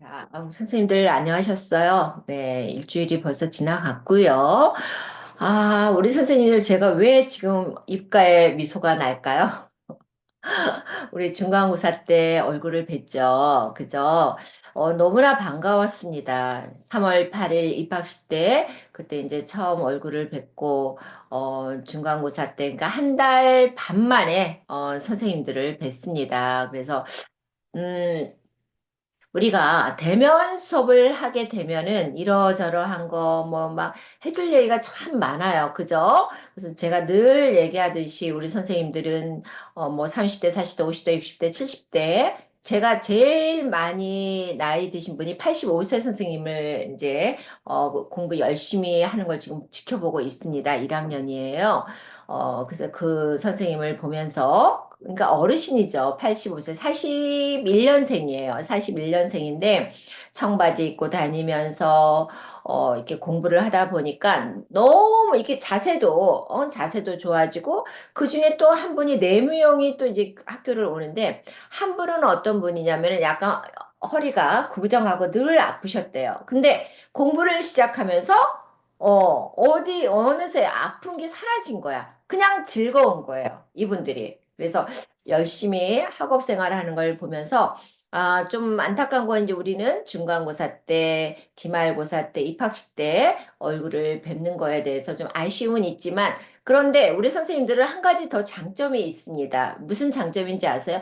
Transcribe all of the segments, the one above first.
자, 선생님들 안녕하셨어요? 네, 일주일이 벌써 지나갔고요. 아, 우리 선생님들 제가 왜 지금 입가에 미소가 날까요? 우리 중간고사 때 얼굴을 뵀죠. 그죠? 너무나 반가웠습니다. 3월 8일 입학식 때, 그때 이제 처음 얼굴을 뵙고, 중간고사 때, 그러니까 한 달 반 만에, 선생님들을 뵀습니다. 그래서, 음, 우리가 대면 수업을 하게 되면은 이러저러한 거 뭐 막 해줄 얘기가 참 많아요. 그죠? 그래서 제가 늘 얘기하듯이 우리 선생님들은 뭐 30대, 40대, 50대, 60대, 70대 제가 제일 많이 나이 드신 분이 85세 선생님을 이제 공부 열심히 하는 걸 지금 지켜보고 있습니다. 1학년이에요. 그래서 그 선생님을 보면서 그러니까 어르신이죠. 85세, 41년생이에요. 41년생인데 청바지 입고 다니면서 이렇게 공부를 하다 보니까 너무 이렇게 자세도 좋아지고 그중에 또 한 분이 내무용이 또 이제 학교를 오는데 한 분은 어떤 분이냐면은 약간 허리가 구부정하고 늘 아프셨대요. 근데 공부를 시작하면서 어디 어느새 아픈 게 사라진 거야. 그냥 즐거운 거예요. 이분들이. 그래서 열심히 학업 생활하는 걸 보면서 아, 좀 안타까운 건 이제 우리는 중간고사 때, 기말고사 때, 입학식 때 얼굴을 뵙는 거에 대해서 좀 아쉬움은 있지만 그런데 우리 선생님들은 한 가지 더 장점이 있습니다. 무슨 장점인지 아세요?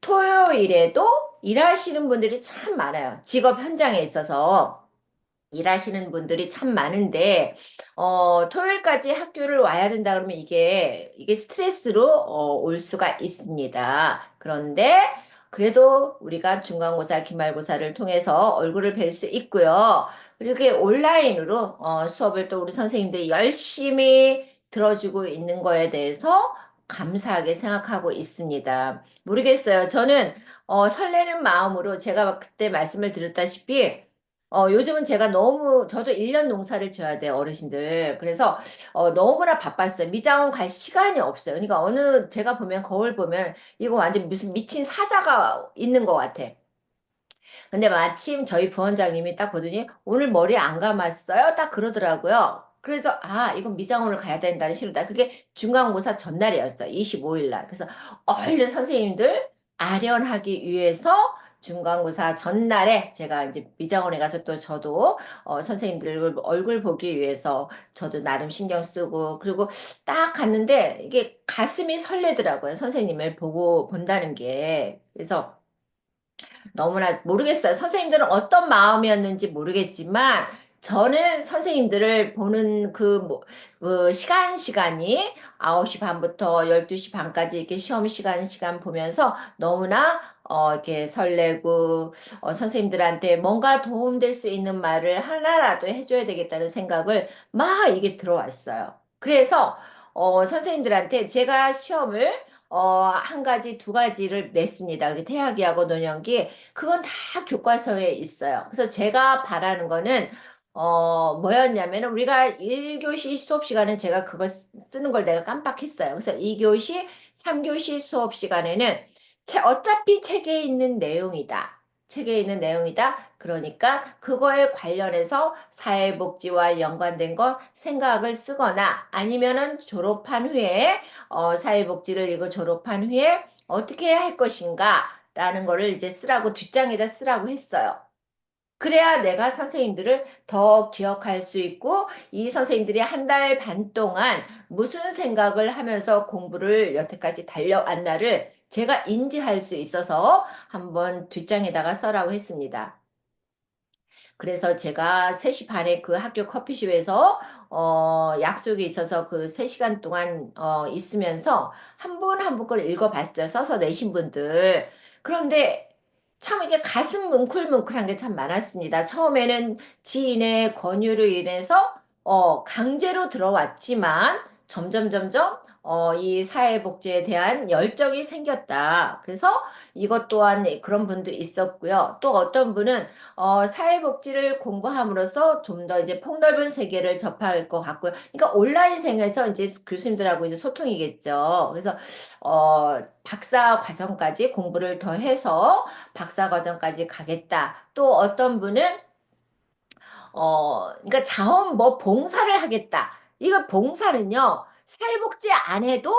토요일에도 일하시는 분들이 참 많아요. 직업 현장에 있어서. 일하시는 분들이 참 많은데, 토요일까지 학교를 와야 된다 그러면 이게 스트레스로, 올 수가 있습니다. 그런데, 그래도 우리가 중간고사, 기말고사를 통해서 얼굴을 뵐 수 있고요. 그리고 이게 온라인으로, 수업을 또 우리 선생님들이 열심히 들어주고 있는 거에 대해서 감사하게 생각하고 있습니다. 모르겠어요. 저는, 설레는 마음으로 제가 그때 말씀을 드렸다시피, 요즘은 제가 너무, 저도 1년 농사를 지어야 돼요, 어르신들. 그래서, 너무나 바빴어요. 미장원 갈 시간이 없어요. 그러니까 제가 보면, 거울 보면, 이거 완전 무슨 미친 사자가 있는 것 같아. 근데 마침 저희 부원장님이 딱 보더니, 오늘 머리 안 감았어요? 딱 그러더라고요. 그래서, 아, 이건 미장원을 가야 된다는 시로다. 그게 중간고사 전날이었어요. 25일 날. 그래서, 얼른 선생님들 아련하기 위해서 중간고사 전날에 제가 이제 미장원에 가서 또 저도 선생님들 얼굴 보기 위해서 저도 나름 신경 쓰고 그리고 딱 갔는데 이게 가슴이 설레더라고요. 선생님을 보고 본다는 게. 그래서 너무나 모르겠어요. 선생님들은 어떤 마음이었는지 모르겠지만, 저는 선생님들을 보는 그 시간이 9시 반부터 12시 반까지 이렇게 시간 보면서 너무나, 이렇게 설레고, 선생님들한테 뭔가 도움될 수 있는 말을 하나라도 해줘야 되겠다는 생각을 막 이게 들어왔어요. 그래서, 선생님들한테 제가 시험을 한 가지, 두 가지를 냈습니다. 그 태학이하고 논연기. 그건 다 교과서에 있어요. 그래서 제가 바라는 거는, 뭐였냐면, 우리가 1교시 수업 시간은 제가 그걸 쓰는 걸 내가 깜빡했어요. 그래서 2교시, 3교시 수업 시간에는 어차피 책에 있는 내용이다. 책에 있는 내용이다. 그러니까 그거에 관련해서 사회복지와 연관된 거 생각을 쓰거나 아니면은 졸업한 후에 사회복지를 이거 졸업한 후에 어떻게 할 것인가 라는 거를 이제 쓰라고 뒷장에다 쓰라고 했어요. 그래야 내가 선생님들을 더 기억할 수 있고 이 선생님들이 한 달 반 동안 무슨 생각을 하면서 공부를 여태까지 달려왔나를 제가 인지할 수 있어서 한번 뒷장에다가 써라고 했습니다. 그래서 제가 3시 반에 그 학교 커피숍에서 약속이 있어서 그 3시간 동안 있으면서 한 분 한 분 걸 읽어봤어요. 써서 내신 분들. 그런데 참 이게 가슴 뭉클뭉클한 게 참 많았습니다. 처음에는 지인의 권유로 인해서 강제로 들어왔지만 점점 이 사회복지에 대한 열정이 생겼다. 그래서 이것 또한 그런 분도 있었고요. 또 어떤 분은 사회복지를 공부함으로써 좀 더 이제 폭넓은 세계를 접할 것 같고요. 그러니까 온라인상에서 이제 교수님들하고 이제 소통이겠죠. 그래서 박사 과정까지 공부를 더 해서 박사 과정까지 가겠다. 또 어떤 분은 그러니까 자원 뭐 봉사를 하겠다. 이거 봉사는요, 사회복지 안 해도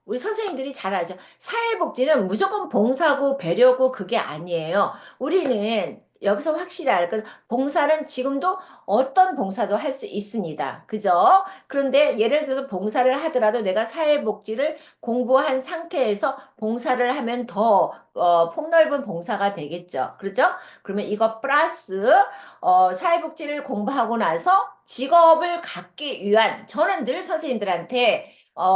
우리 선생님들이 잘 알죠. 사회복지는 무조건 봉사고 배려고 그게 아니에요. 우리는 여기서 확실히 알 건, 봉사는 지금도 어떤 봉사도 할 수 있습니다. 그죠? 그런데 예를 들어서 봉사를 하더라도 내가 사회복지를 공부한 상태에서 봉사를 하면 더 폭넓은 봉사가 되겠죠. 그렇죠? 그러면 이거 플러스 사회복지를 공부하고 나서 직업을 갖기 위한, 저는 늘 선생님들한테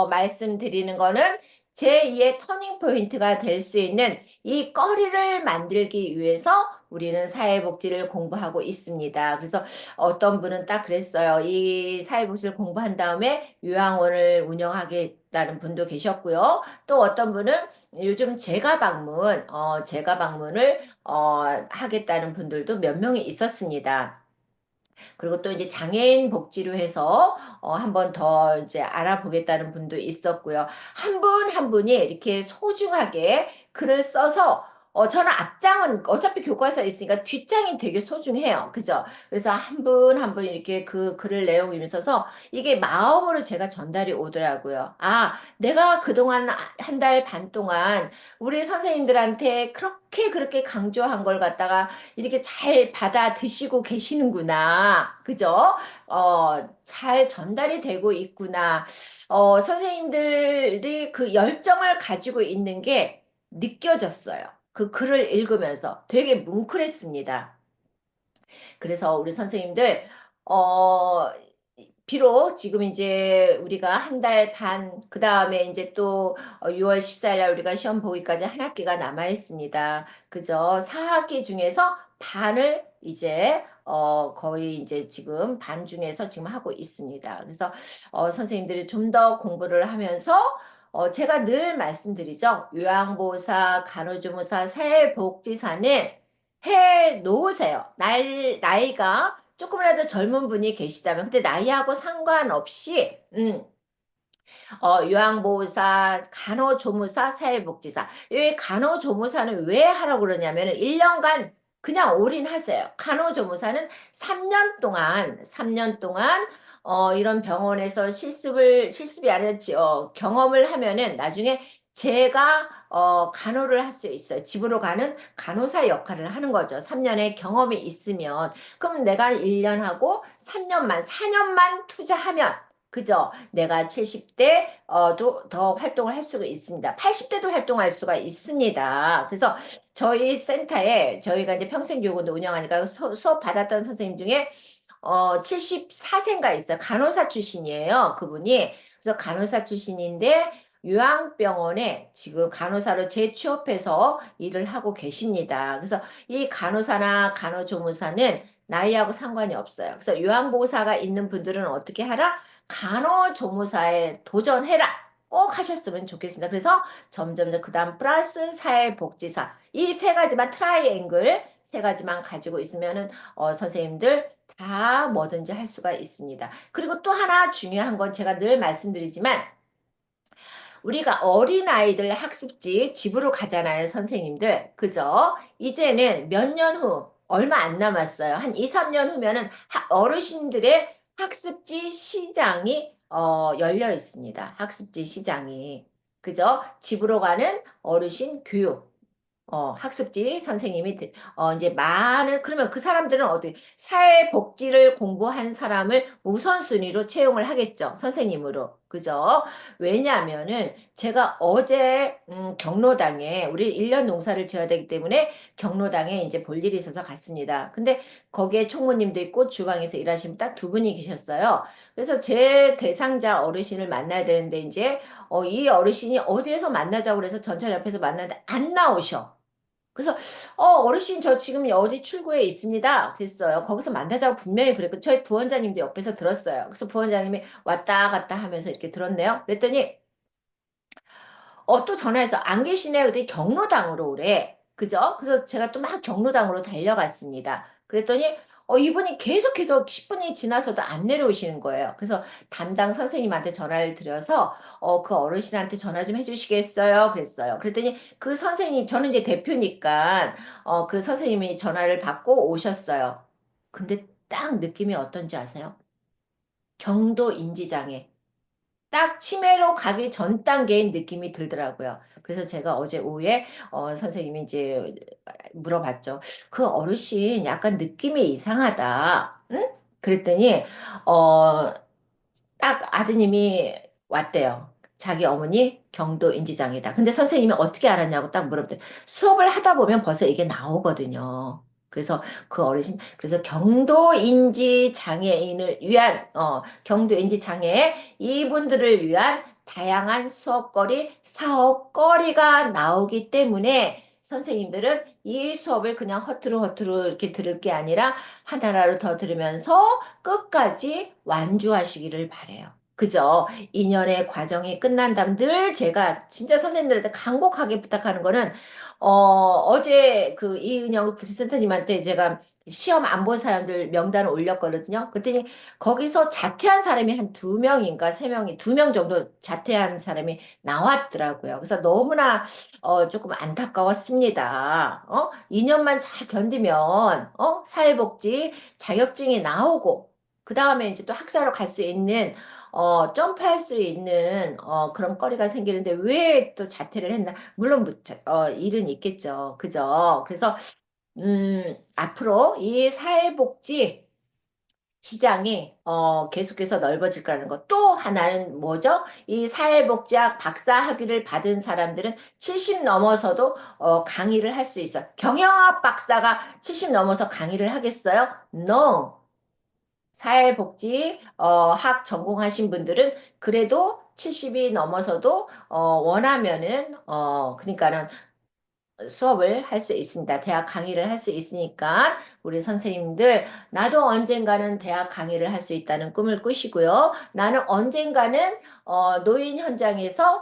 말씀드리는 거는 제2의 터닝 포인트가 될 수 있는 이 거리를 만들기 위해서 우리는 사회복지를 공부하고 있습니다. 그래서 어떤 분은 딱 그랬어요. 이 사회복지를 공부한 다음에 요양원을 운영하겠다는 분도 계셨고요. 또 어떤 분은 요즘 재가 방문을 하겠다는 분들도 몇 명이 있었습니다. 그리고 또 이제 장애인 복지로 해서 한 번 더 이제 알아보겠다는 분도 있었고요. 한 분 한 분이 이렇게 소중하게 글을 써서 저는 앞장은 어차피 교과서에 있으니까 뒷장이 되게 소중해요. 그죠? 그래서 한 분 한 분 이렇게 그 글을 내용을 써서 이게 마음으로 제가 전달이 오더라고요. 아, 내가 그동안 한 달 반 동안 우리 선생님들한테 그렇게 강조한 걸 갖다가 이렇게 잘 받아 드시고 계시는구나. 그죠? 잘 전달이 되고 있구나. 선생님들이 그 열정을 가지고 있는 게 느껴졌어요. 그 글을 읽으면서 되게 뭉클했습니다. 그래서 우리 선생님들, 어, 비록 지금 이제 우리가 한 달 반, 그 다음에 이제 또 6월 14일 날 우리가 시험 보기까지 한 학기가 남아 있습니다. 그죠? 4학기 중에서 반을 이제 거의 이제 지금 반 중에서 지금 하고 있습니다. 그래서 선생님들이 좀 더 공부를 하면서 제가 늘 말씀드리죠. 요양보호사, 간호조무사, 사회복지사는 해 놓으세요. 나이가 조금이라도 젊은 분이 계시다면, 근데 나이하고 상관없이, 요양보호사, 간호조무사, 사회복지사. 이 간호조무사는 왜 하라고 그러냐면 1년간 그냥 올인하세요. 간호조무사는 3년 동안, 이런 병원에서 실습이 아니라, 경험을 하면은 나중에 제가, 간호를 할 수 있어요. 집으로 가는 간호사 역할을 하는 거죠. 3년의 경험이 있으면. 그럼 내가 1년 하고 4년만 투자하면, 그죠? 내가 70대도 더 활동을 할 수가 있습니다. 80대도 활동할 수가 있습니다. 그래서 저희 센터에 저희가 이제 평생교육원도 운영하니까 수업 받았던 선생님 중에 74세인가 있어요. 간호사 출신이에요. 그분이. 그래서 간호사 출신인데 요양병원에 지금 간호사로 재취업해서 일을 하고 계십니다. 그래서 이 간호사나 간호조무사는 나이하고 상관이 없어요. 그래서 요양보호사가 있는 분들은 어떻게 하라? 간호조무사에 도전해라. 꼭 하셨으면 좋겠습니다. 그래서 점점 그 다음 플러스 사회복지사 이 세 가지만 트라이앵글 세 가지만 가지고 있으면은 선생님들 다 뭐든지 할 수가 있습니다. 그리고 또 하나 중요한 건 제가 늘 말씀드리지만 우리가 어린아이들 학습지 집으로 가잖아요, 선생님들. 그죠? 이제는 몇 년 후, 얼마 안 남았어요. 한 2, 3년 후면은 어르신들의 학습지 시장이 열려 있습니다. 학습지 시장이. 그죠? 집으로 가는 어르신 교육. 학습지 선생님이 이제 그러면 그 사람들은 어떻게 사회복지를 공부한 사람을 우선순위로 채용을 하겠죠. 선생님으로. 그죠? 왜냐하면은 제가 어제 경로당에 우리 1년 농사를 지어야 되기 때문에 경로당에 이제 볼 일이 있어서 갔습니다. 근데 거기에 총무님도 있고 주방에서 일하시는 딱 두 분이 계셨어요. 그래서 제 대상자 어르신을 만나야 되는데 이제 이 어르신이 어디에서 만나자고 그래서 전철 옆에서 만나는데 안 나오셔. 그래서 어르신 저 지금 어디 출구에 있습니다. 그랬어요. 거기서 만나자고 분명히 그랬고 저희 부원장님도 옆에서 들었어요. 그래서 부원장님이 왔다 갔다 하면서 이렇게 들었네요. 그랬더니 또 전화해서 안 계시네. 그랬더니 경로당으로 오래. 그죠? 그래서 제가 또 막 경로당으로 달려갔습니다. 그랬더니 이분이 계속 10분이 지나서도 안 내려오시는 거예요. 그래서 담당 선생님한테 전화를 드려서 그 어르신한테 전화 좀 해주시겠어요? 그랬어요. 그랬더니 그 선생님, 저는 이제 대표니까 그 선생님이 전화를 받고 오셨어요. 근데 딱 느낌이 어떤지 아세요? 경도 인지장애. 딱 치매로 가기 전 단계인 느낌이 들더라고요. 그래서 제가 어제 오후에 선생님이 이제 물어봤죠. 그 어르신 약간 느낌이 이상하다. 응? 그랬더니 어, 딱 아드님이 왔대요. 자기 어머니 경도 인지장애다. 근데 선생님이 어떻게 알았냐고 딱 물어봤더니 수업을 하다 보면 벌써 이게 나오거든요. 그래서 그 어르신, 그래서 경도 인지 장애인을 위한, 경도 인지 장애 이분들을 위한 다양한 수업거리, 사업거리가 나오기 때문에 선생님들은 이 수업을 그냥 허투루 이렇게 들을 게 아니라 하나라도 더 들으면서 끝까지 완주하시기를 바래요. 그죠? 2년의 과정이 끝난 다음 늘 제가 진짜 선생님들한테 간곡하게 부탁하는 거는 어제 그 이은영 부지센터님한테 제가 시험 안 본 사람들 명단을 올렸거든요. 그랬더니 거기서 자퇴한 사람이 한 두 명인가 세 명이 두 명 정도 자퇴한 사람이 나왔더라고요. 그래서 너무나 조금 안타까웠습니다. 2년만 잘 견디면 사회복지 자격증이 나오고 그 다음에 이제 또 학사로 갈 수 있는 점프할 수 있는 그런 거리가 생기는데 왜 또 자퇴를 했나? 물론 일은 있겠죠. 그죠? 그래서 앞으로 이 사회복지 시장이 계속해서 넓어질 거라는 것. 또 하나는 뭐죠? 이 사회복지학 박사 학위를 받은 사람들은 70 넘어서도 강의를 할 수 있어요. 경영학 박사가 70 넘어서 강의를 하겠어요? No. 사회복지 학 전공하신 분들은 그래도 70이 넘어서도 원하면은 그러니까는 수업을 할 수 있습니다. 대학 강의를 할 수 있으니까 우리 선생님들 나도 언젠가는 대학 강의를 할 수 있다는 꿈을 꾸시고요. 나는 언젠가는 노인 현장에서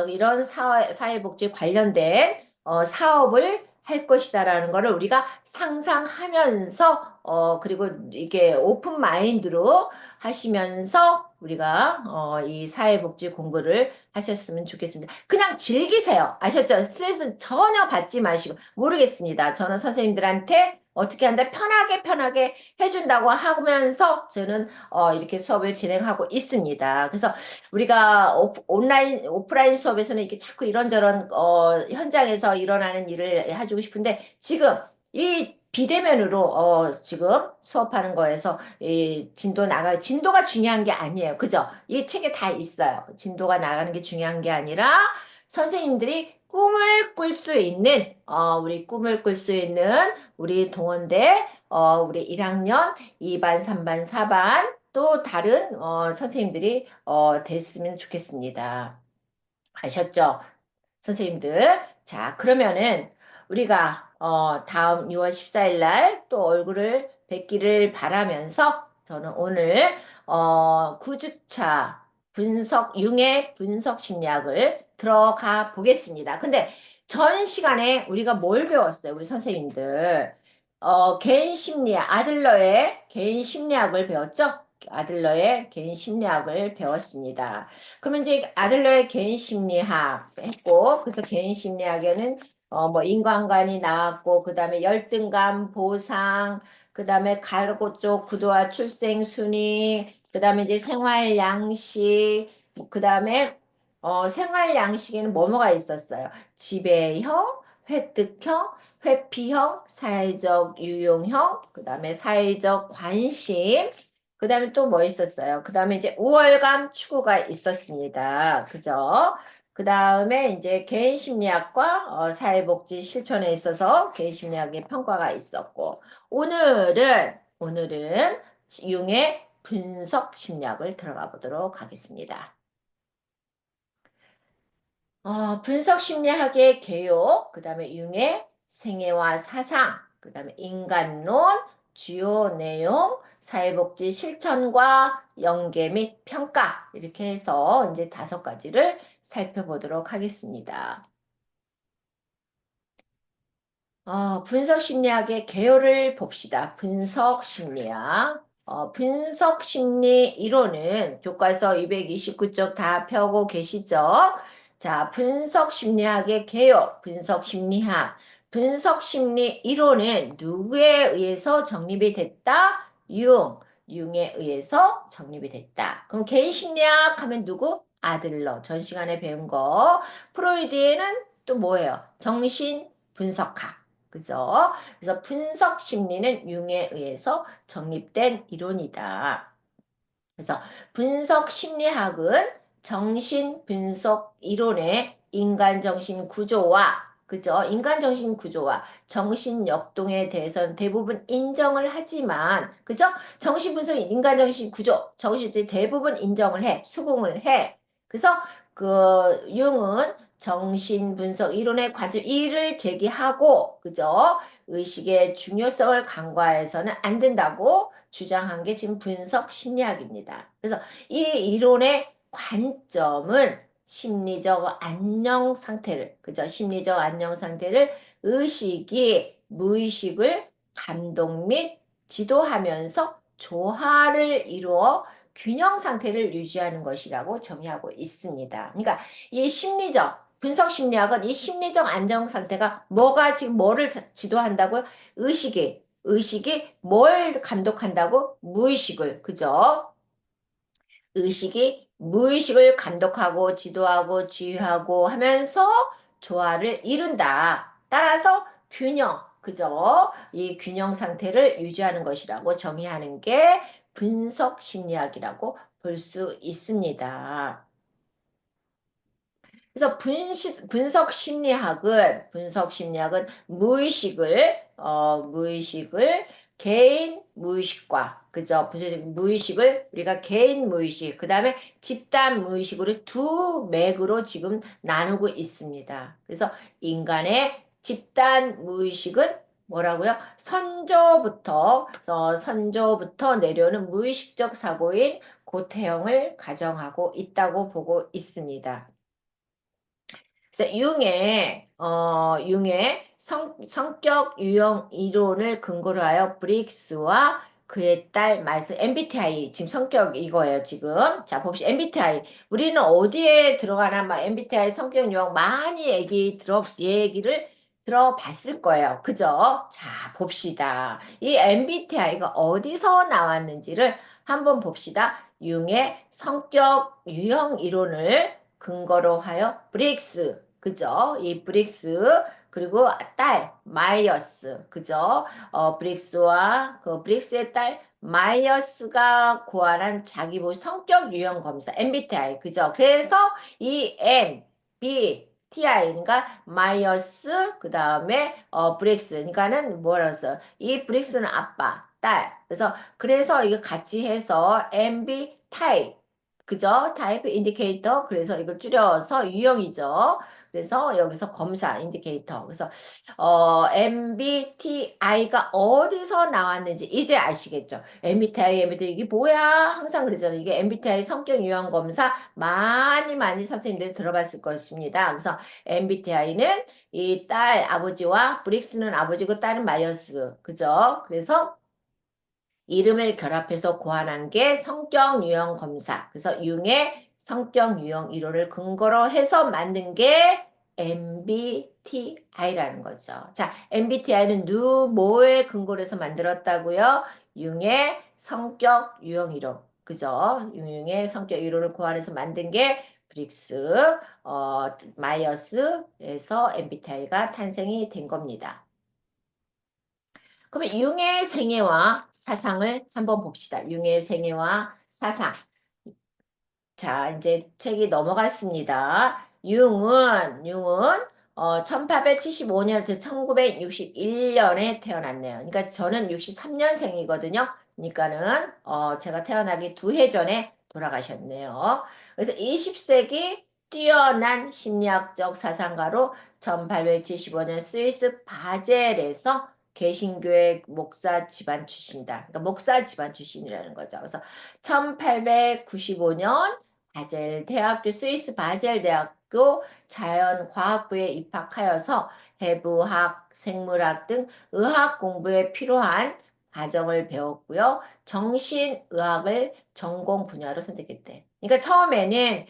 이런 사회복지 관련된 사업을 할 것이다라는 거를 우리가 상상하면서 그리고 이게 오픈 마인드로 하시면서 우리가 이 사회복지 공부를 하셨으면 좋겠습니다. 그냥 즐기세요. 아셨죠? 스트레스 전혀 받지 마시고. 모르겠습니다. 저는 선생님들한테 어떻게 한다 편하게 해준다고 하면서 저는 이렇게 수업을 진행하고 있습니다. 그래서 우리가 온라인, 오프라인 수업에서는 이렇게 자꾸 이런저런 현장에서 일어나는 일을 해주고 싶은데 지금 이 비대면으로 지금 수업하는 거에서 이 진도가 중요한 게 아니에요. 그죠? 이 책에 다 있어요. 진도가 나가는 게 중요한 게 아니라 선생님들이 꿈을 꿀 수 있는 우리 꿈을 꿀 수 있는 우리 동원대 우리 1학년 2반, 3반, 4반 또 다른 선생님들이 됐으면 좋겠습니다. 아셨죠? 선생님들. 자, 그러면은 우리가 다음 6월 14일 날 또 얼굴을 뵙기를 바라면서 저는 오늘 9주차 융해 분석 심리학을 들어가 보겠습니다. 근데 전 시간에 우리가 뭘 배웠어요? 우리 선생님들. 개인 심리학, 아들러의 개인 심리학을 배웠죠? 아들러의 개인 심리학을 배웠습니다. 그러면 이제 아들러의 개인 심리학 했고, 그래서 개인 심리학에는 뭐 인간관이 나왔고, 그 다음에 열등감 보상, 그 다음에 가르고 쪽 구도와 출생 순위, 그 다음에 이제 생활 양식, 그 다음에 생활 양식에는 뭐뭐가 있었어요? 지배형, 획득형, 회피형, 사회적 유용형, 그 다음에 사회적 관심, 그 다음에 또 뭐 있었어요? 그 다음에 이제 우월감 추구가 있었습니다. 그죠? 그 다음에 이제 개인 심리학과 사회복지 실천에 있어서 개인 심리학의 평가가 있었고, 오늘은 융의 분석 심리학을 들어가 보도록 하겠습니다. 분석 심리학의 개요, 그 다음에 융의 생애와 사상, 그 다음에 인간론, 주요 내용, 사회복지 실천과 연계 및 평가, 이렇게 해서 이제 5가지를 살펴보도록 하겠습니다. 분석 심리학의 개요를 봅시다. 분석 심리학. 분석 심리 이론은 교과서 229쪽 다 펴고 계시죠? 자, 분석 심리학의 개요, 분석 심리학. 분석 심리 이론은 누구에 의해서 정립이 됐다? 융에 의해서 정립이 됐다. 그럼 개인 심리학 하면 누구? 아들러. 전 시간에 배운 거. 프로이드에는 또 뭐예요? 정신 분석학. 그죠? 그래서 분석 심리는 융에 의해서 정립된 이론이다. 그래서 분석 심리학은 정신 분석 이론의 인간 정신 구조와 그죠? 인간 정신 구조와 정신 역동에 대해서는 대부분 인정을 하지만 그죠? 정신 분석 인간 정신 구조 정신들이 대부분 인정을 해 수긍을 해. 그래서 그 융은 정신 분석 이론의 관점 이를 제기하고 그죠? 의식의 중요성을 간과해서는 안 된다고 주장한 게 지금 분석 심리학입니다. 그래서 이 이론의 관점은 심리적 안녕 상태를, 그죠? 심리적 안녕 상태를 의식이 무의식을 감독 및 지도하면서 조화를 이루어 균형 상태를 유지하는 것이라고 정의하고 있습니다. 그러니까 이 심리적 분석 심리학은 이 심리적 안정 상태가 뭐가 지금 뭐를 지도한다고요? 의식이 뭘 감독한다고? 무의식을, 그죠? 의식이 무의식을 감독하고 지도하고 지휘하고 하면서 조화를 이룬다. 따라서 균형, 그죠? 이 균형 상태를 유지하는 것이라고 정의하는 게 분석 심리학이라고 볼 수 있습니다. 그래서 분석 심리학은 무의식을 개인 무의식과 그죠? 무의식을 우리가 개인 무의식 그다음에 집단 무의식으로 두 맥으로 지금 나누고 있습니다. 그래서 인간의 집단 무의식은 뭐라고요? 선조부터 내려오는 무의식적 사고인 고태형을 가정하고 있다고 보고 있습니다. 그래서 융의 성격 유형 이론을 근거로 하여 브릭스와 그의 딸 마이스 MBTI 지금 성격 이거예요 지금 자 봅시다 MBTI 우리는 어디에 들어가나 막 MBTI 성격 유형 많이 얘기를 들어봤을 거예요 그죠 자 봅시다 이 MBTI가 어디서 나왔는지를 한번 봅시다 융의 성격 유형 이론을 근거로 하여 브릭스 그죠? 이 브릭스 그리고 딸 마이어스 그죠? 브릭스와 그 브릭스의 딸 마이어스가 고안한 자기보 성격 유형 검사 MBTI 그죠? 그래서 이 MBTI 그러니까 마이어스 그 다음에 브릭스 그러니까는 뭐라 써? 이 브릭스는 아빠 그래서 이거 같이 해서 MBTI 그죠? 타입 인디케이터. 그래서 이걸 줄여서 유형이죠. 그래서 여기서 검사 인디케이터. 그래서 MBTI가 어디서 나왔는지 이제 아시겠죠? MBTI 이게 뭐야? 항상 그러잖아요. 이게 MBTI 성격 유형 검사 많이 선생님들이 들어봤을 것입니다. 그래서 MBTI는 이 딸 아버지와 브릭스는 아버지고 딸은 마이어스. 그죠? 그래서 이름을 결합해서 고안한 게 성격 유형 검사. 그래서 융의 성격 유형 이론을 근거로 해서 만든 게 MBTI라는 거죠. 자, MBTI는 뭐에 근거로 해서 만들었다고요? 융의 성격 유형 이론. 그죠? 융의 성격 이론을 고안해서 만든 게 브릭스, 마이어스에서 MBTI가 탄생이 된 겁니다. 그러면 융의 생애와 사상을 한번 봅시다. 융의 생애와 사상. 자, 이제 책이 넘어갔습니다. 융은 1875년부터 1961년에 태어났네요. 그러니까 저는 63년생이거든요. 그러니까는 제가 태어나기 2해 전에 돌아가셨네요. 그래서 20세기 뛰어난 심리학적 사상가로 1875년 스위스 바젤에서 개신교의 목사 집안 출신이다. 그러니까 목사 집안 출신이라는 거죠. 그래서 1895년 스위스 바젤 대학교 자연과학부에 입학하여서 해부학, 생물학 등 의학 공부에 필요한 과정을 배웠고요. 정신의학을 전공 분야로 선택했대. 그러니까 처음에는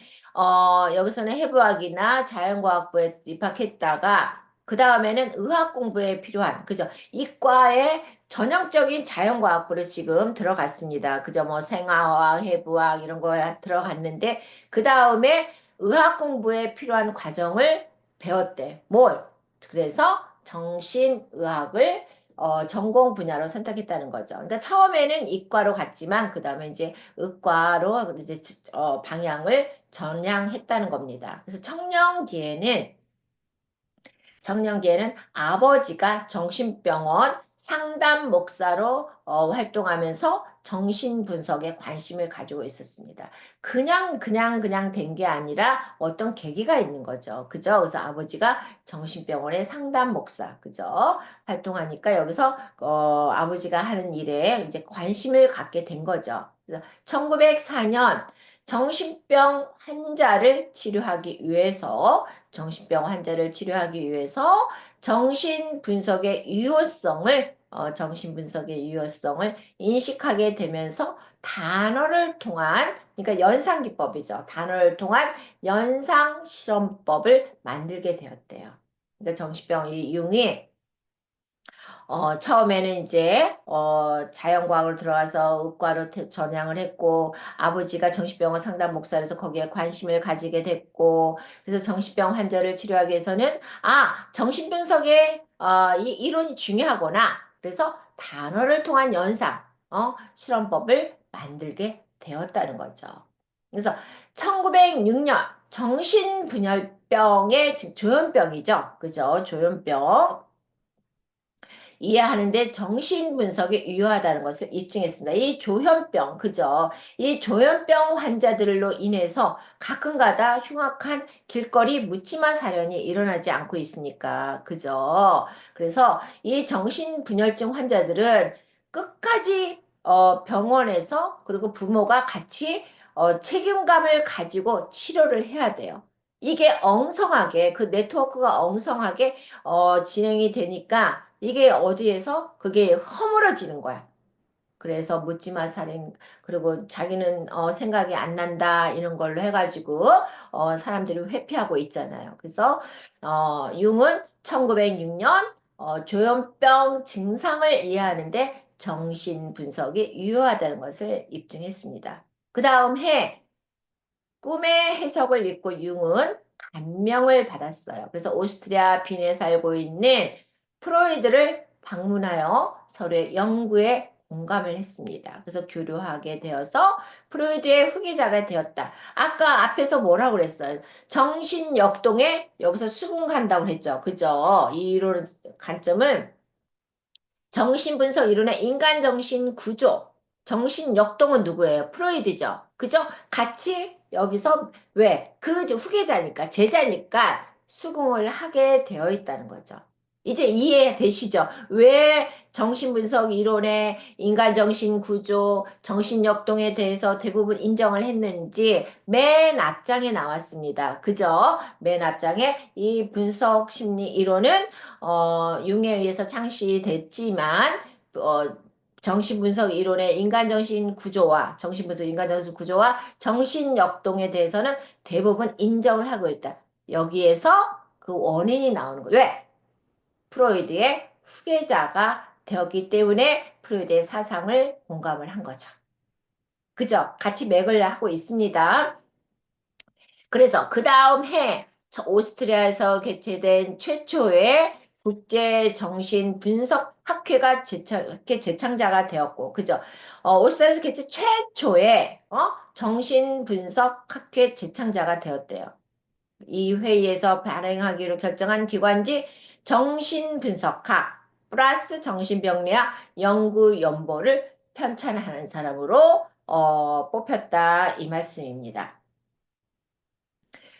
여기서는 해부학이나 자연과학부에 입학했다가 그 다음에는 의학 공부에 필요한 그죠? 이과에 전형적인 자연과학부를 지금 들어갔습니다. 그죠? 뭐 생화학, 해부학 이런 거에 들어갔는데 그 다음에 의학 공부에 필요한 과정을 배웠대. 뭘? 그래서 정신의학을 전공 분야로 선택했다는 거죠. 그러니까 처음에는 이과로 갔지만 그 다음에 이제 의과로 이제 방향을 전향했다는 겁니다. 그래서 청년기에는 아버지가 정신병원 상담 목사로 활동하면서 정신분석에 관심을 가지고 있었습니다. 그냥 된 게 아니라 어떤 계기가 있는 거죠. 그죠? 그래서 아버지가 정신병원의 상담 목사, 그죠? 활동하니까 여기서 아버지가 하는 일에 이제 관심을 갖게 된 거죠. 그래서 1904년 정신병 환자를 치료하기 위해서 정신분석의 유효성을 인식하게 되면서 단어를 통한, 그러니까 연상기법이죠. 단어를 통한 연상실험법을 만들게 되었대요. 그러니까 정신병 이 융이 처음에는 이제, 자연과학으로 들어가서 의과로 전향을 했고, 아버지가 정신병원 상담 목사라서 거기에 관심을 가지게 됐고, 그래서 정신병 환자를 치료하기 위해서는, 정신분석의, 이 이론이 중요하구나. 그래서 단어를 통한 연상, 실험법을 만들게 되었다는 거죠. 그래서 1906년 정신분열병의 조현병이죠. 그죠? 조현병. 이해하는데 정신분석이 유효하다는 것을 입증했습니다. 이 조현병, 그죠? 이 조현병 환자들로 인해서 가끔가다 흉악한 길거리 묻지마 사련이 일어나지 않고 있으니까, 그죠? 그래서 이 정신분열증 환자들은 끝까지 병원에서 그리고 부모가 같이 책임감을 가지고 치료를 해야 돼요. 이게 엉성하게, 그 네트워크가 엉성하게 진행이 되니까 이게 어디에서 그게 허물어지는 거야. 그래서 묻지마 살인 그리고 자기는 생각이 안 난다 이런 걸로 해가지고 사람들이 회피하고 있잖아요. 그래서 융은 1906년 조현병 증상을 이해하는데 정신 분석이 유효하다는 것을 입증했습니다. 그 다음 해 꿈의 해석을 읽고 융은 감명을 받았어요. 그래서 오스트리아 빈에 살고 있는 프로이드를 방문하여 서로의 연구에 공감을 했습니다. 그래서 교류하게 되어서 프로이드의 후계자가 되었다. 아까 앞에서 뭐라고 그랬어요? 정신역동에 여기서 수긍한다고 했죠. 그죠? 이 이론 관점은 정신분석 이론의 인간정신 구조, 정신역동은 누구예요? 프로이드죠. 그죠? 같이 여기서 왜? 그 후계자니까, 제자니까 수긍을 하게 되어 있다는 거죠. 이제 이해되시죠? 왜 정신분석 이론의 인간정신 구조, 정신역동에 대해서 대부분 인정을 했는지 맨 앞장에 나왔습니다. 그죠? 맨 앞장에 이 분석 심리 이론은 융에 의해서 창시됐지만 정신분석 이론의 인간정신 구조와 정신역동에 대해서는 대부분 인정을 하고 있다. 여기에서 그 원인이 나오는 거예요. 왜? 프로이드의 후계자가 되었기 때문에 프로이드의 사상을 공감을 한 거죠. 그죠? 같이 맥을 하고 있습니다. 그래서 그 다음 해 오스트리아에서 개최된 최초의 국제정신분석학회가 재창자가 되었고, 그죠? 오스트리아에서 개최 최초의 정신분석학회 재창자가 되었대요. 이 회의에서 발행하기로 결정한 기관지 정신분석학 플러스 정신병리학 연구연보를 편찬하는 사람으로 뽑혔다 이 말씀입니다.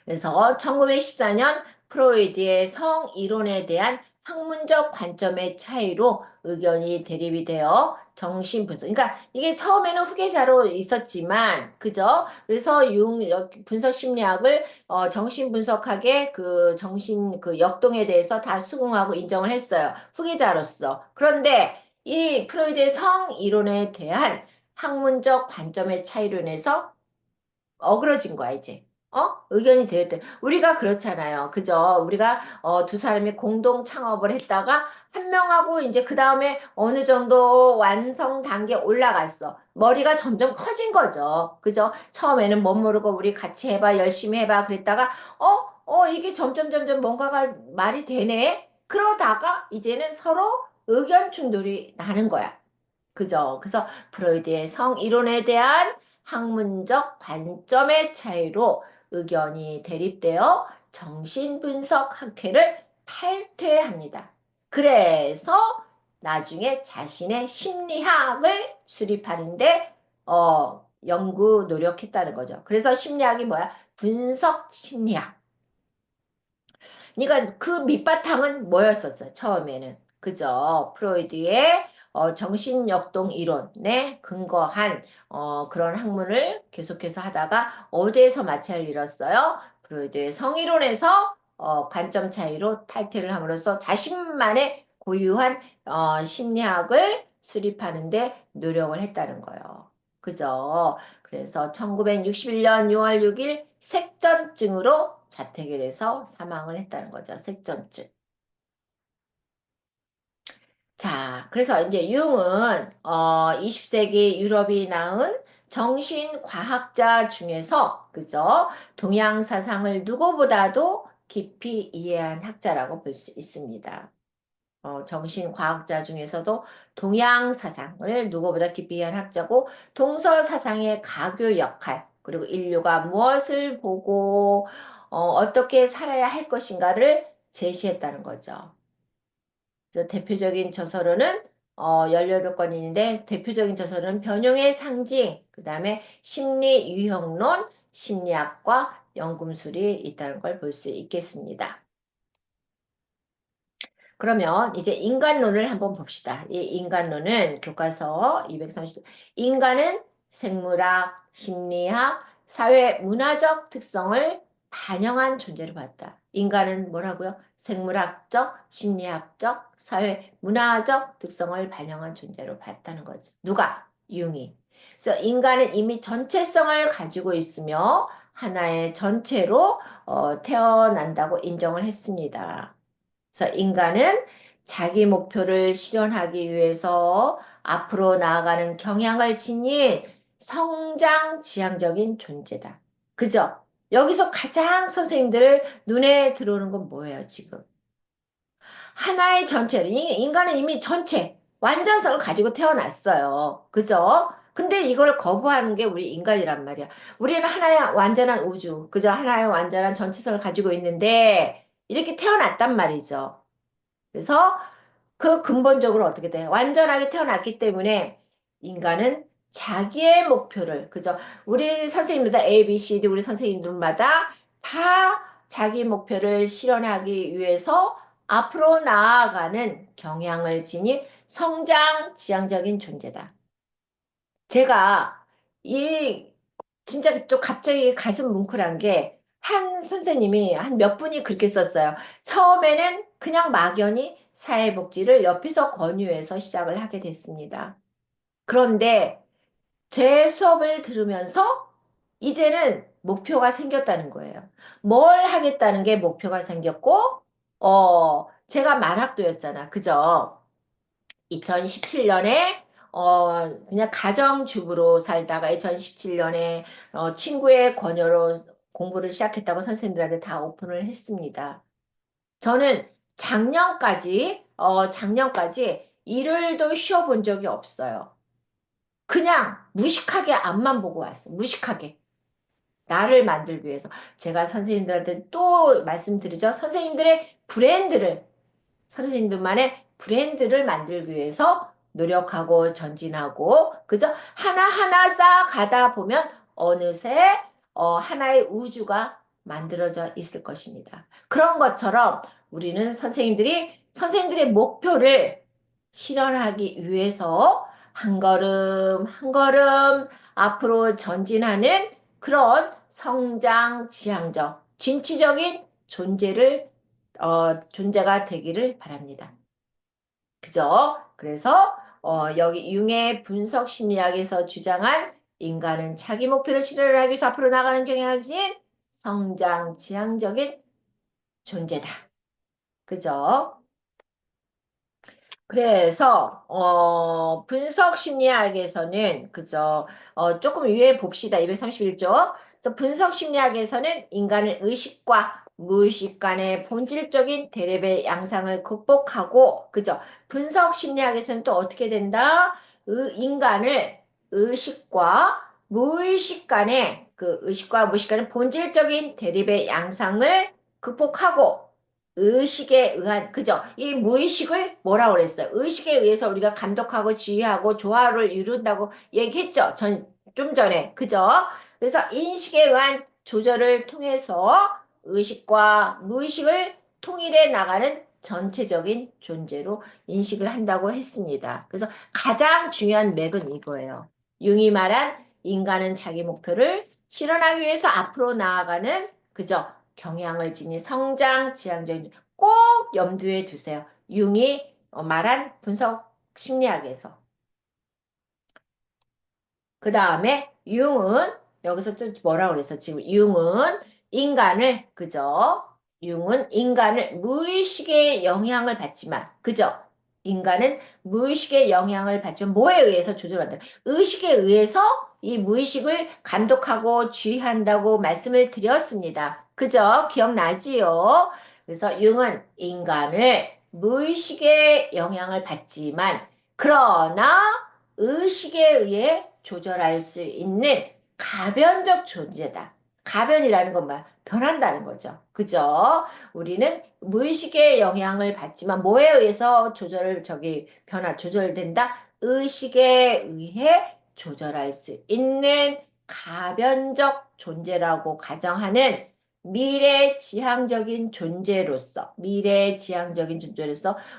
그래서 1914년 프로이드의 성 이론에 대한 학문적 관점의 차이로 의견이 대립이 되어 정신 분석. 그러니까 이게 처음에는 후계자로 있었지만, 그죠? 그래서 분석 심리학을 정신 분석학의 그 정신 그 역동에 대해서 다 수긍하고 인정을 했어요. 후계자로서. 그런데 이 프로이드의 성 이론에 대한 학문적 관점의 차이로 인해서 어그러진 거야, 이제. 의견이 대립돼. 우리가 그렇잖아요. 그죠? 우리가, 두 사람이 공동 창업을 했다가, 한 명하고 이제 그 다음에 어느 정도 완성 단계 올라갔어. 머리가 점점 커진 거죠. 그죠? 처음에는 못 모르고 우리 같이 해봐, 열심히 해봐. 그랬다가, 이게 점점 뭔가가 말이 되네? 그러다가 이제는 서로 의견 충돌이 나는 거야. 그죠? 그래서 프로이드의 성 이론에 대한 학문적 관점의 차이로 의견이 대립되어 정신분석 학회를 탈퇴합니다. 그래서 나중에 자신의 심리학을 수립하는데 연구 노력했다는 거죠. 그래서 심리학이 뭐야? 분석 심리학. 그러니까 그 밑바탕은 뭐였었어요? 처음에는. 그죠? 프로이드의 정신역동 이론에 근거한 그런 학문을 계속해서 하다가 어디에서 마찰을 잃었어요? 프로이드의 성이론에서 관점 차이로 탈퇴를 함으로써 자신만의 고유한 심리학을 수립하는데 노력을 했다는 거예요. 그죠? 그래서 1961년 6월 6일 색전증으로 자택에 대해서 사망을 했다는 거죠. 색전증. 자, 그래서 이제 융은 20세기 유럽이 낳은 정신과학자 중에서 그죠? 동양 사상을 누구보다도 깊이 이해한 학자라고 볼 수 있습니다. 정신과학자 중에서도 동양 사상을 누구보다 깊이 이해한 학자고 동서 사상의 가교 역할 그리고 인류가 무엇을 보고 떻게 살아야 할 것인가를 제시했다는 거죠. 그래서 대표적인 저서로는 18권인데 대표적인 저서는 변형의 상징, 그 다음에 심리 유형론, 심리학과 연금술이 있다는 걸 볼 수 있겠습니다. 그러면 이제 인간론을 한번 봅시다. 이 인간론은 교과서 230, 인간은 생물학, 심리학, 사회 문화적 특성을 반영한 존재로 봤다. 인간은 뭐라고요? 생물학적, 심리학적, 사회 문화적 특성을 반영한 존재로 봤다는 거지. 누가? 융이. 그래서 인간은 이미 전체성을 가지고 있으며 하나의 전체로 태어난다고 인정을 했습니다. 그래서 인간은 자기 목표를 실현하기 위해서 앞으로 나아가는 경향을 지닌 성장 지향적인 존재다. 그죠? 여기서 가장 선생님들 눈에 들어오는 건 뭐예요, 지금? 하나의 전체를, 인간은 이미 전체, 완전성을 가지고 태어났어요. 그죠? 근데 이걸 거부하는 게 우리 인간이란 말이야. 우리는 하나의 완전한 우주, 그죠? 하나의 완전한 전체성을 가지고 있는데, 이렇게 태어났단 말이죠. 그래서 그 근본적으로 어떻게 돼? 완전하게 태어났기 때문에 인간은 자기의 목표를, 그죠? 우리 선생님마다 A, B, C, D, 우리 선생님들마다 다 자기 목표를 실현하기 위해서 앞으로 나아가는 경향을 지닌 성장 지향적인 존재다. 제가 이 진짜 또 갑자기 가슴 뭉클한 게 한 선생님이 한 몇 분이 그렇게 썼어요. 처음에는 그냥 막연히 사회복지를 옆에서 권유해서 시작을 하게 됐습니다. 그런데 제 수업을 들으면서 이제는 목표가 생겼다는 거예요. 뭘 하겠다는 게 목표가 생겼고, 제가 만학도였잖아. 그죠? 2017년에 그냥 가정주부로 살다가 2017년에 친구의 권유로 공부를 시작했다고 선생님들한테 다 오픈을 했습니다. 저는 작년까지 일요일도 쉬어본 적이 없어요. 그냥 무식하게 앞만 보고 왔어요. 무식하게. 나를 만들기 위해서. 제가 선생님들한테 또 말씀드리죠. 선생님들만의 브랜드를 만들기 위해서 노력하고 전진하고, 그죠? 하나하나 쌓아가다 보면 어느새 하나의 우주가 만들어져 있을 것입니다. 그런 것처럼 우리는 선생님들이 선생님들의 목표를 실현하기 위해서 한 걸음 한 걸음 앞으로 전진하는 그런 성장 지향적, 진취적인 존재가 되기를 바랍니다. 그죠? 그래서 여기 융의 분석 심리학에서 주장한 인간은 자기 목표를 실현하기 위해서 앞으로 나가는 경향을 지닌 성장 지향적인 존재다. 그죠? 그래서 분석 심리학에서는 그죠? 조금 위에 봅시다. 231조. 그래서 분석 심리학에서는 인간의 의식과 무의식 간의 본질적인 대립의 양상을 극복하고 그죠? 분석 심리학에서는 또 어떻게 된다? 인간을 의식과 무의식 간의 그 의식과 무의식 간의 본질적인 대립의 양상을 극복하고 의식에 의한, 그죠? 이 무의식을 뭐라고 그랬어요? 의식에 의해서 우리가 감독하고 지휘하고 조화를 이룬다고 얘기했죠? 좀 전에. 그죠? 그래서 인식에 의한 조절을 통해서 의식과 무의식을 통일해 나가는 전체적인 존재로 인식을 한다고 했습니다. 그래서 가장 중요한 맥은 이거예요. 융이 말한 인간은 자기 목표를 실현하기 위해서 앞으로 나아가는, 그죠? 경향을 지닌 성장 지향적인 꼭 염두에 두세요. 융이 말한 분석 심리학에서. 그 다음에 융은 여기서 또 뭐라고 그랬어? 지금 융은 인간을 그죠? 융은 인간을 무의식의 영향을 받지만 그죠? 인간은 무의식의 영향을 받지만 뭐에 의해서 조절한다? 의식에 의해서 이 무의식을 감독하고 주의한다고 말씀을 드렸습니다. 그죠? 기억나지요? 그래서 융은 인간을 무의식의 영향을 받지만 그러나 의식에 의해 조절할 수 있는 가변적 존재다. 가변이라는 건 뭐야? 변한다는 거죠. 그죠? 우리는 무의식의 영향을 받지만 뭐에 의해서 조절된다? 의식에 의해 조절할 수 있는 가변적 존재라고 가정하는 미래지향적인 존재로서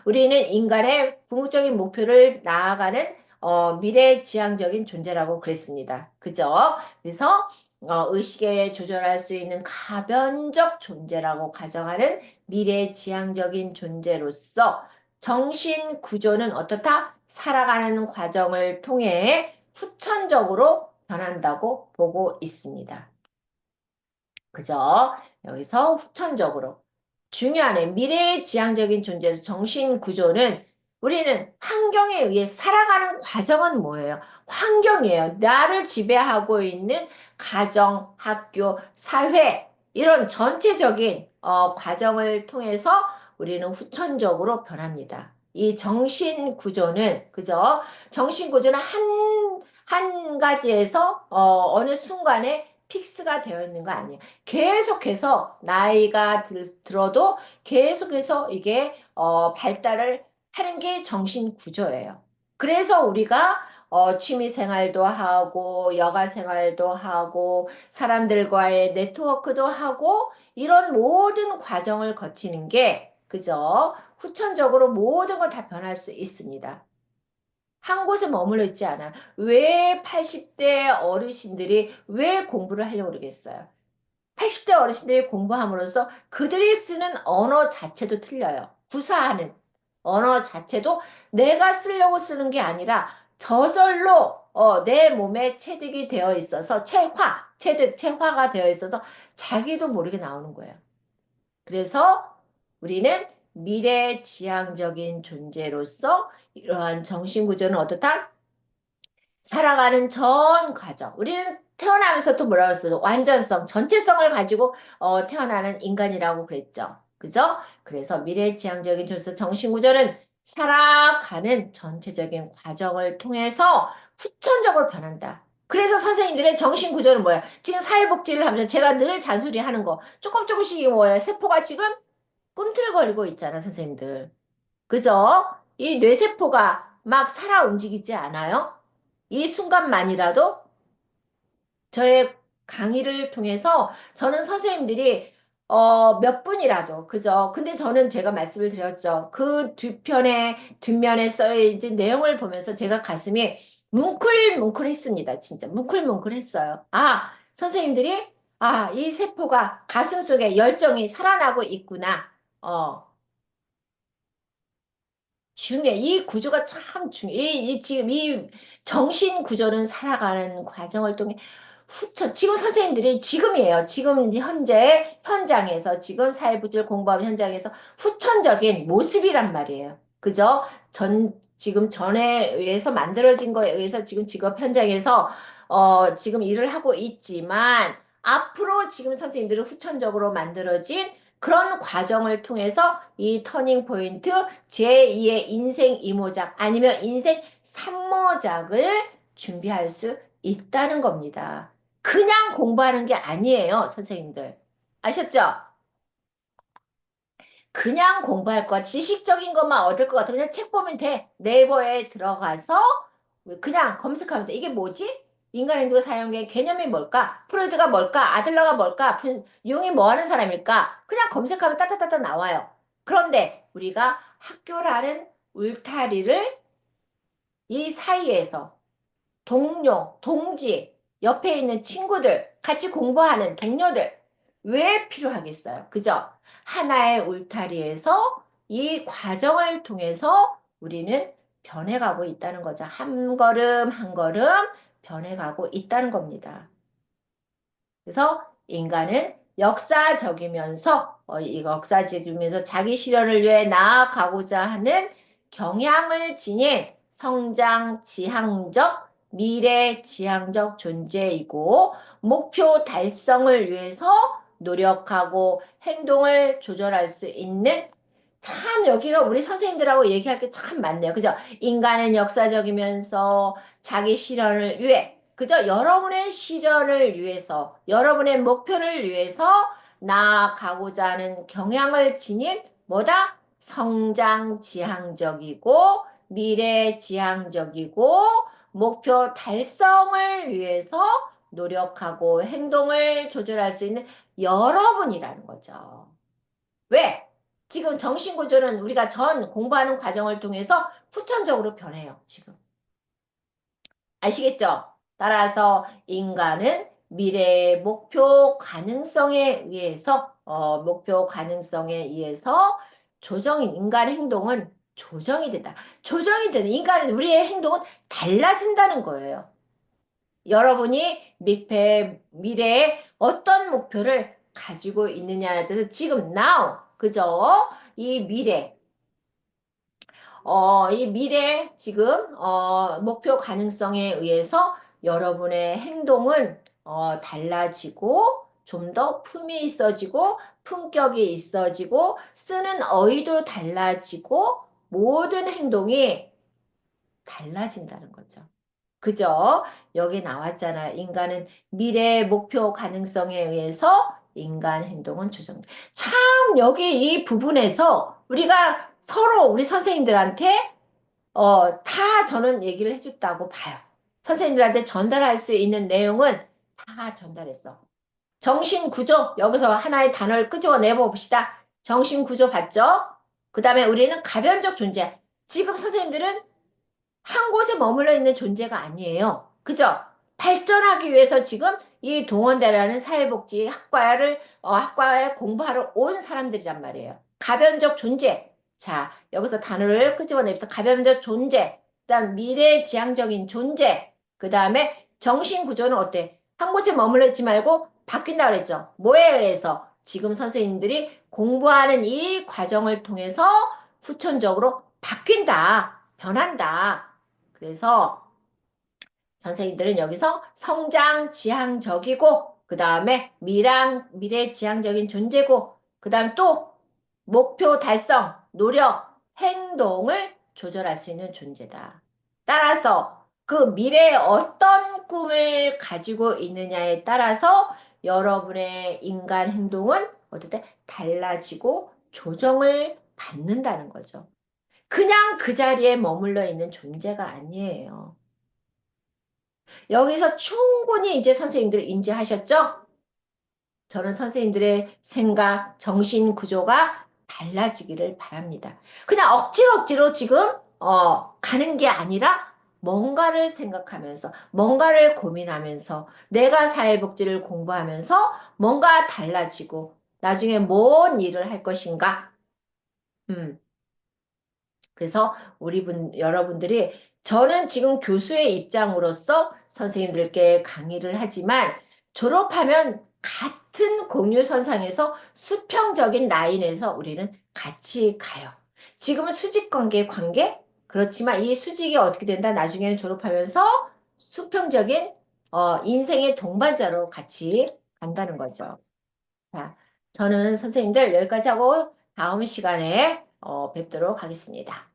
우리는 인간의 궁극적인 목표를 나아가는 미래지향적인 존재라고 그랬습니다. 그죠? 그래서 의식에 조절할 수 있는 가변적 존재라고 가정하는 미래지향적인 존재로서 정신 구조는 어떻다? 살아가는 과정을 통해 후천적으로 변한다고 보고 있습니다. 그죠? 여기서 후천적으로. 중요하네. 미래지향적인 존재에서 정신 구조는 우리는 환경에 의해 살아가는 과정은 뭐예요? 환경이에요. 나를 지배하고 있는 가정, 학교, 사회, 이런 전체적인 과정을 통해서 우리는 후천적으로 변합니다. 이 정신 구조는, 그죠? 정신 구조는 한 가지에서 어느 순간에 픽스가 되어 있는 거 아니에요. 계속해서 나이가 들어도 계속해서 이게 발달을 하는 게 정신 구조예요. 그래서 우리가 취미 생활도 하고 여가 생활도 하고 사람들과의 네트워크도 하고 이런 모든 과정을 거치는 게 그죠? 후천적으로 모든 걸 다 변할 수 있습니다. 한 곳에 머물러 있지 않아요. 왜 80대 어르신들이 왜 공부를 하려고 그러겠어요? 80대 어르신들이 공부함으로써 그들이 쓰는 언어 자체도 틀려요. 구사하는 언어 자체도 내가 쓰려고 쓰는 게 아니라 저절로 내 몸에 체득이 되어 있어서 체화가 되어 있어서 자기도 모르게 나오는 거예요. 그래서 우리는 미래지향적인 존재로서 이러한 정신구조는 어떻다? 살아가는 전 과정. 우리는 태어나면서 또 뭐라고 했어요? 완전성, 전체성을 가지고 태어나는 인간이라고 그랬죠. 그죠? 그래서 미래지향적인 존재 정신구조는 살아가는 전체적인 과정을 통해서 후천적으로 변한다. 그래서 선생님들의 정신구조는 뭐야? 지금 사회복지를 하면서 제가 늘 잔소리하는 거 조금씩 이게 뭐예요? 세포가 지금 꿈틀거리고 있잖아, 선생님들. 그죠? 이 뇌세포가 막 살아 움직이지 않아요? 이 순간만이라도 저의 강의를 통해서 저는 선생님들이 몇 분이라도, 그죠? 근데 저는 제가 말씀을 드렸죠. 그 뒷면에 써있는 내용을 보면서 제가 가슴이 뭉클뭉클했습니다. 진짜 뭉클뭉클했어요. 아, 선생님들이, 아, 이 세포가 가슴 속에 열정이 살아나고 있구나. 어, 중요해. 이 구조가 참 중요해. 지금 이 정신 구조는 살아가는 과정을 통해 지금 선생님들이 지금이에요. 지금 이제 현재 현장에서 지금 사회부를 공부하는 현장에서 후천적인 모습이란 말이에요. 그죠? 지금 전에 의해서 만들어진 거에 의해서 지금 직업 현장에서 지금 일을 하고 있지만 앞으로 지금 선생님들은 후천적으로 만들어진 그런 과정을 통해서 이 터닝 포인트 제2의 인생 2모작 아니면 인생 3모작을 준비할 수 있다는 겁니다. 그냥 공부하는 게 아니에요, 선생님들. 아셨죠? 그냥 공부할 거, 지식적인 것만 얻을 것 같아. 그냥 책 보면 돼. 네이버에 들어가서 그냥 검색하면 돼. 이게 뭐지? 인간행동 사용의 개념이 뭘까? 프로이드가 뭘까? 아들러가 뭘까? 융이 뭐 하는 사람일까? 그냥 검색하면 따따따따 나와요. 그런데 우리가 학교라는 울타리를 이 사이에서 동료, 동지, 옆에 있는 친구들, 같이 공부하는 동료들, 왜 필요하겠어요? 그죠? 하나의 울타리에서 이 과정을 통해서 우리는 변해가고 있다는 거죠. 한 걸음 한 걸음 변해가고 있다는 겁니다. 그래서 인간은 이 역사적이면서 자기 실현을 위해 나아가고자 하는 경향을 지닌 성장 지향적, 미래 지향적 존재이고, 목표 달성을 위해서 노력하고 행동을 조절할 수 있는 참 여기가 우리 선생님들하고 얘기할 게 참 많네요. 그죠? 인간은 역사적이면서 자기 실현을 위해, 그죠? 여러분의 실현을 위해서, 여러분의 목표를 위해서 나아가고자 하는 경향을 지닌 뭐다? 성장 지향적이고, 미래 지향적이고, 목표 달성을 위해서 노력하고 행동을 조절할 수 있는 여러분이라는 거죠. 왜? 지금 정신구조는 우리가 전 공부하는 과정을 통해서 후천적으로 변해요, 지금. 아시겠죠? 따라서 인간은 미래의 목표 가능성에 의해서 인간 행동은 조정이 된다. 조정이 되는, 우리의 행동은 달라진다는 거예요. 여러분이 미래에 어떤 목표를 가지고 있느냐에 대해서 지금 now, 그죠? 이 미래, 이 미래 지금 목표 가능성에 의해서 여러분의 행동은 달라지고 좀 더 품이 있어지고 품격이 있어지고 쓰는 어휘도 달라지고 모든 행동이 달라진다는 거죠. 그죠? 여기 나왔잖아요. 인간은 미래 목표 가능성에 의해서 인간 행동은 조정. 참 여기 이 부분에서 우리가 서로 우리 선생님들한테 다 저는 얘기를 해줬다고 봐요. 선생님들한테 전달할 수 있는 내용은 다 전달했어. 정신구조 여기서 하나의 단어를 끄집어내 봅시다. 정신구조 봤죠? 그 다음에 우리는 가변적 존재. 지금 선생님들은 한 곳에 머물러 있는 존재가 아니에요. 그죠? 발전하기 위해서 지금 이 동원대라는 학과에 공부하러 온 사람들이란 말이에요. 가변적 존재. 자, 여기서 단어를 끄집어내면서 가변적 존재, 그다음 미래지향적인 존재, 그 다음에 정신구조는 어때? 한 곳에 머물러 있지 말고 바뀐다 그랬죠. 뭐에 의해서? 지금 선생님들이 공부하는 이 과정을 통해서 후천적으로 바뀐다, 변한다. 그래서 선생님들은 여기서 성장 지향적이고, 그 다음에 미래 지향적인 존재고, 그 다음 또 목표 달성, 노력, 행동을 조절할 수 있는 존재다. 따라서 그 미래에 어떤 꿈을 가지고 있느냐에 따라서 여러분의 인간 행동은 어떨 때 달라지고 조정을 받는다는 거죠. 그냥 그 자리에 머물러 있는 존재가 아니에요. 여기서 충분히 이제 선생님들 인지하셨죠? 저는 선생님들의 생각, 정신 구조가 달라지기를 바랍니다. 그냥 억지로 지금 가는 게 아니라 뭔가를 생각하면서, 뭔가를 고민하면서, 내가 사회복지를 공부하면서 뭔가 달라지고, 나중에 뭔 일을 할 것인가? 음, 그래서 여러분들이, 저는 지금 교수의 입장으로서 선생님들께 강의를 하지만 졸업하면 같은 공유선상에서 수평적인 라인에서 우리는 같이 가요. 지금은 수직 관계? 그렇지만 이 수직이 어떻게 된다? 나중에는 졸업하면서 수평적인 인생의 동반자로 같이 간다는 거죠. 자, 저는 선생님들 여기까지 하고 다음 시간에 뵙도록 하겠습니다.